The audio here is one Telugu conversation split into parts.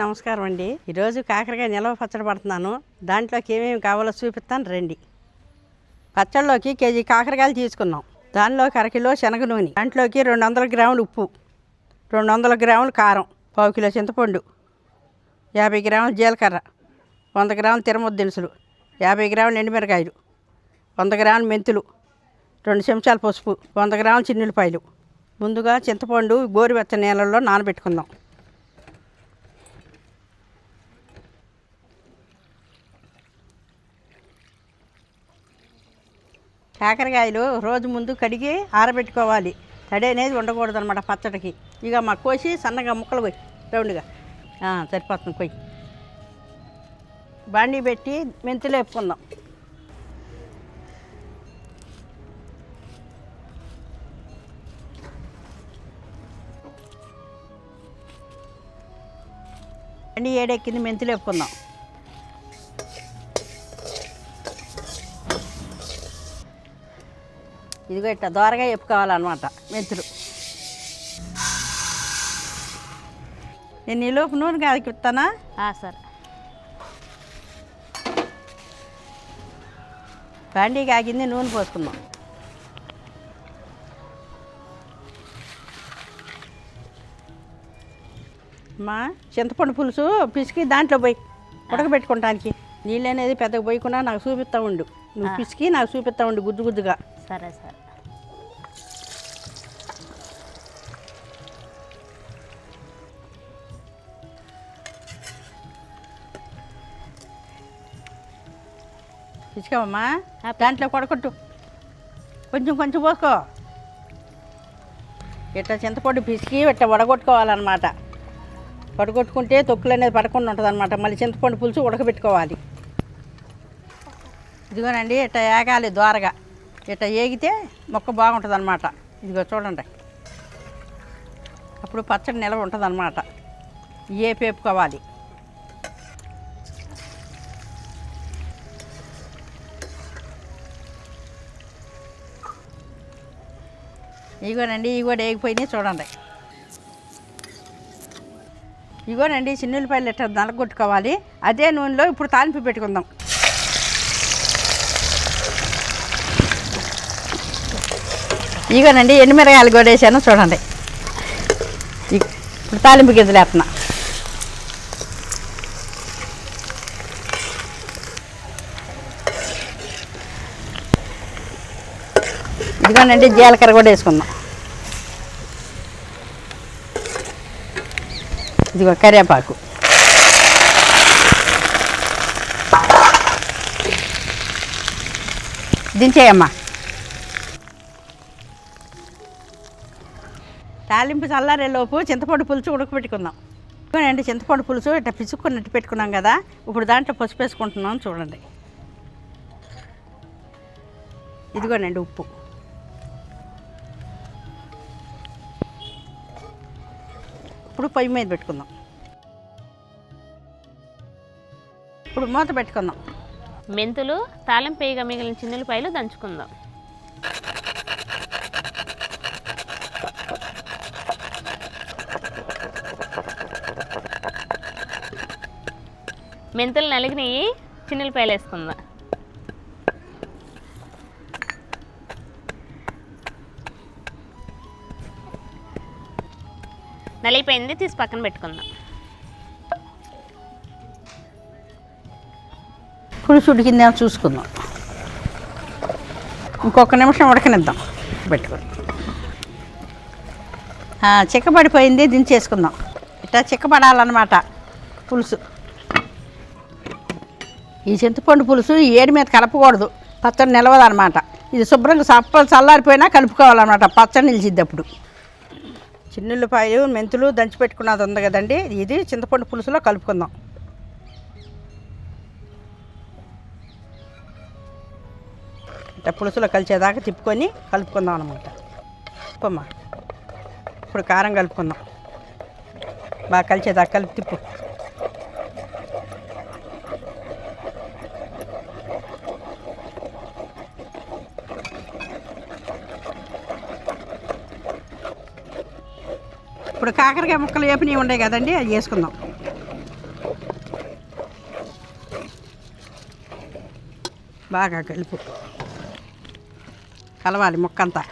నమస్కారం అండి. ఈరోజు కాకరకాయ నిలవ పచ్చడి పడుతున్నాను. దాంట్లోకి ఏమేమి కావాలో చూపిస్తాను రండి. పచ్చడిలోకి కేజీ కాకరకాయలు తీసుకున్నాం. దానిలోకి అరకిలో శనగ నూనె, దాంట్లోకి 200 గ్రాములు ఉప్పు, 200 గ్రాములు కారం, పావు కిలో చింతపండు, 50 గ్రాములు జీలకర్ర, 100 గ్రాములు తిరమొద్దు దినుసులు, 50 గ్రాములు ఎండుమిరకాయలు, 100 గ్రాములు మెంతులు, 2 చెంచాలు పసుపు, 100 గ్రాములు చిన్నులపాయలు. ముందుగా చింతపండు గోరువెచ్చని నీళ్ళల్లో నానబెట్టుకుందాం. కాకరకాయలు రోజు ముందు కడిగి ఆరబెట్టుకోవాలి. తడి అనేది ఉండకూడదు అనమాట పచ్చడికి. ఇక మా కోసి సన్నగా ముక్కలు పోయి రౌండ్గా సరిపోతుంది. కొయ్యి బాండీ పెట్టి మెంతులు వేపుకుందాం. బాండీ ఏడెక్కింది, మెంతులు వేపుకుందాం. ఇదిగో ఇట్లా దోరగా వేపుకోవాలన్నమాట మెంతులు. నేను ఈలోపు నూనె కాగిస్తానా? సరే. బాండీ కాగింది, నూనె పోసుకుందాం. అమ్మా, చింతపండు పులుసు పిసికి దాంట్లో పోయి ఉడకబెట్టుకోవటానికి. నీళ్ళు అనేది పెద్దగా పోయకుండా నాకు చూపిస్తూ ఉండు. నువ్వు పిసికి నాకు చూపిస్తూ ఉండు గుజ్జు గుజ్జుగా. సరే సరే. పిసికావమ్మా, దాంట్లో కొడకొట్టు, కొంచెం కొంచెం పోసుకో. ఇట్లా చింతపండు పిసికి ఇట్లా వడగొట్టుకోవాలన్నమాట. వడగొట్టుకుంటే తొక్కులు అనేది పడకుండా ఉంటుంది అనమాట. మళ్ళీ చింతపండు పులుసు ఉడకబెట్టుకోవాలి. ఇదిగోనండి, ఇట్లా ఏగాలి దోరగా. ఇట్లా ఏగితే మొక్క బాగుంటుంది అనమాట. ఇదిగో చూడండి, అప్పుడు పచ్చడి నిలవ ఉంటుంది అనమాట. వేపుకోవాలి. ఇగోనండి, ఇవి కూడా వేగిపోయినాయి చూడండి. ఇగోనండి, చిన్నులపాయలు ఇట్లా నలగొట్టుకోవాలి. అదే నూనెలో ఇప్పుడు తాలింపు పెట్టుకుందాం. ఇగోనండి, ఎండుమిరకాయలు కూడా వేసాను చూడండి. ఇప్పుడు తాలింపు గింజలు వేస్తున్నా. ఇదిగోనండి, జీలకర్ర కూడా వేసుకుందాం. ఇదిగో కరివేపాకు, దించేయమ్మా. తాలింపు చల్లారేలోపు చింతపండు పులుసు ఉడకబెట్టుకుందాం. ఇదిగోనండి, చింతపండు పులుసు ఇట్లా పిసుక్కున్నట్టు పెట్టుకున్నాం కదా. ఇప్పుడు దాంట్లో పసుపు వేసుకుంటున్నాం చూడండి. ఇదిగోనండి ఉప్పు. ఇప్పుడు పొయ్యి మీద పెట్టుకుందాం. ఇప్పుడు మూత పెట్టుకుందాం. మెంతులు తాలింపు వేయగా మిగిలిన చిన్నులపాయలు దంచుకుందాం. మెంతులు నలిగినవి, చిన్నులపాయలు వేసుకుందాం. నలిగిపోయింది, తీసి పక్కన పెట్టుకుందాం. పులుసు ఉడికిందేమో చూసుకుందాం. ఇంకొక నిమిషం ఉడకనిద్దాం. పెట్టుకుందాం. చిక్కబడిపోయింది, దించేసుకుందాం. ఇట్లా చిక్కబడాలన్నమాట పులుసు. ఈ చింతపండు పులుసు ఏడి మీద కలపకూడదు, పచ్చడి నిలవదన్నమాట. ఇది శుభ్రంగా చల్లారిపోయినా కలుపుకోవాలన్నమాట. పచ్చడి నిలిచిద్ది అప్పుడు. చిన్నులపాయలు మెంతులు దంచి పెట్టుకున్నది ఉంది కదండి, ఇది చింతపండు పులుసులో కలుపుకుందాం. ఇట్లా పులుసులో కలిసేదాకా తిప్పుకొని కలుపుకుందాం అన్నమాట. తిప్పమ్మా. ఇప్పుడు కారం కలుపుకుందాం. బాగా కలిసేదాకా కలిపి తిప్పు. ఇప్పుడు కాకరకాయ ముక్కలు వేపినవి ఉన్నాయి కదండి, అవి వేసుకుందాం. బాగా కలుపు, కలవాలి ముక్కంతా.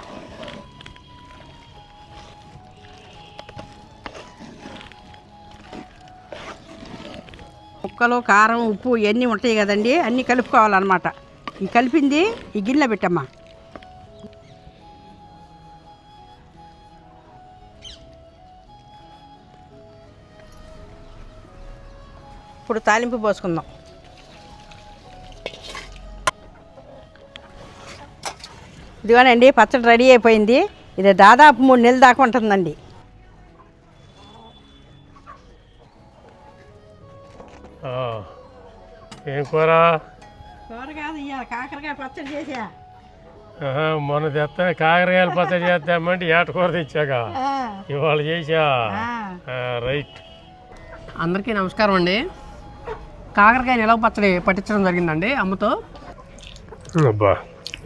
ముక్కలు, కారం, ఉప్పు ఇవన్నీ ఉంటాయి కదండి, అన్నీ కలుపుకోవాలన్నమాట. ఈ కలిపింది ఈ గిన్నెలో పెట్టమ్మా. ఇప్పుడు తాలింపు పోసుకుందాం. ఇదిగోనండి పచ్చడి రెడీ అయిపోయింది. ఇది దాదాపు 3 నెలల దాకా ఉంటుందండి. ఏం కూర? కూర కాదు, ఇవాళ కాకరకాయ పచ్చడి చేసా. మొన్న తెస్తా కాకరకాయలు పచ్చడి చేస్తామంటే ఏటకూర తెచ్చాక ఇవాళ చేసా. రైట్. అందరికీ నమస్కారం అండి. కాకరకాయ నిలవ పచ్చడి పట్టించడం జరిగిందండి అమ్మతో. అబ్బా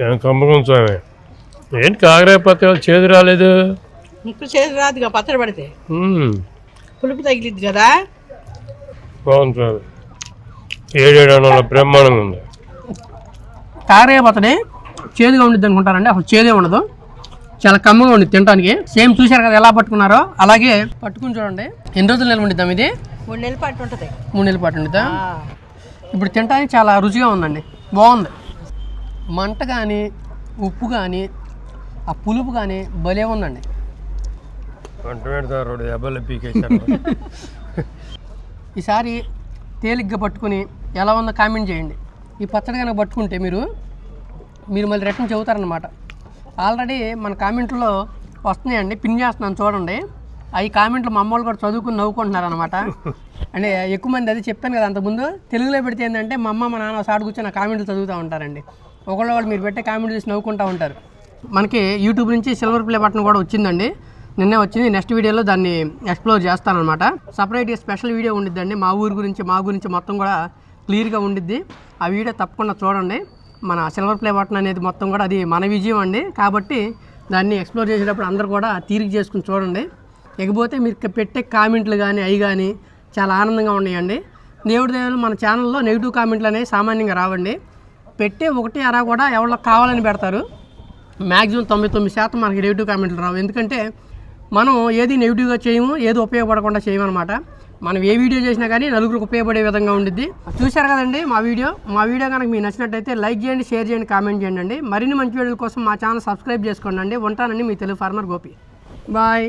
ఏం కమ్మకం స్వామి, ఏంటి కాకరకాయ పచ్చడి చేదు రాలేదు? ఇప్పుడు చేసి రాదుగా పచ్చడి పడితే, పులుపు తగిలిద్ది కదా. బాగుంది స్వామి, 7 అణుల బ్రహ్మాండంగా ఉంది. కాకరకాయ పచ్చడి చేదుగా ఉండిద్ది అనుకుంటారండి, అసలు చేదే ఉండదు, చాలా కమ్మగా ఉండిద్ది తినడానికి. సేమ్ చూశారు కదా ఎలా పట్టుకున్నారో అలాగే పట్టుకుని చూడండి. ఎన్ని రోజులు నిల్వ ఉండిద్దాం ఇది? 3 నెలల పాటు ఉంటుంది. 3 నెలల పాటు ఉండిద్దా? ఇప్పుడు తినడానికి చాలా రుచిగా ఉందండి, బాగుంది. మంట కానీ ఉప్పు కానీ ఆ పులుపు కానీ భలే ఉందండి. ఈసారి తేలిగ్గా పట్టుకుని ఎలా ఉందో కామెంట్ చేయండి. ఈ పచ్చడి కనుక పట్టుకుంటే మీరు మళ్ళీ రిటర్న్ చెబుతారనమాట. ఆల్రెడీ మన కామెంట్లో వస్తున్నాయండి, పిన్ చేస్తున్నాను చూడండి. అవి కామెంట్లు మా అమ్మోళ్ళు కూడా చదువుకుని నవ్వుకుంటున్నారు అనమాట. అంటే ఎక్కువ మంది అది చెప్పాను కదా అంతకుముందు, తెలుగులో పెడితే ఏంటంటే మా అమ్మ మా నాన్న సాడు కూర్చొని ఆ కామెంట్లు చదువుతూ ఉంటారండి. ఒకళ్ళు మీరు పెట్టే కామెంట్ చూసి నవ్వుకుంటూ ఉంటారు. మనకి యూట్యూబ్ నుంచి సిల్వర్ ప్లే బటన్ కూడా వచ్చిందండి, నిన్నే వచ్చింది. నెక్స్ట్ వీడియోలో దాన్ని ఎక్స్ప్లోర్ చేస్తానమాట. సపరేట్గా స్పెషల్ వీడియో ఉండిద్దండి, మా ఊరి గురించి మా గురించి మొత్తం కూడా క్లియర్గా ఉండిద్ది. ఆ వీడియో తప్పకుండా చూడండి. మన సిల్వర్ ప్లే బటన్ అనేది మొత్తం కూడా అది మన విజయం అండి, కాబట్టి దాన్ని ఎక్స్ప్లోర్ చేసేటప్పుడు అందరూ కూడా తీరిక చేసుకుని చూడండి. ఇకపోతే మీరు పెట్టే కామెంట్లు కానీ అవి కానీ చాలా ఆనందంగా ఉన్నాయండి. దేవుడి దేవుడు మన ఛానల్లో నెగిటివ్ కామెంట్లు అనేవి సామాన్యంగా రావండి. పెట్టే 1 అరా కూడా ఎవరికి కావాలని పెడతారు. మ్యాక్సిమం 99% మనకి నెగిటివ్ కామెంట్లు రావు. ఎందుకంటే మనం ఏది నెగిటివ్గా చేయము, ఏది ఉపయోగపడకుండా చేయమన్నమాట. మనం ఏ వీడియో చేసినా కానీ నలుగురికి ఉపయోగపడే విధంగా ఉండిద్ది. చూశారు కదండి మా వీడియో కనుక మీకు నచ్చినట్టయితే లైక్ చేయండి, షేర్ చేయండి, కామెంట్ చేయండి. మరిన్ని మంచి వీడియోల కోసం మా ఛానల్ సబ్స్క్రైబ్ చేసుకోండి. ఉంటానండి మీ తెలుగు ఫార్మర్ గోపి. బాయ్.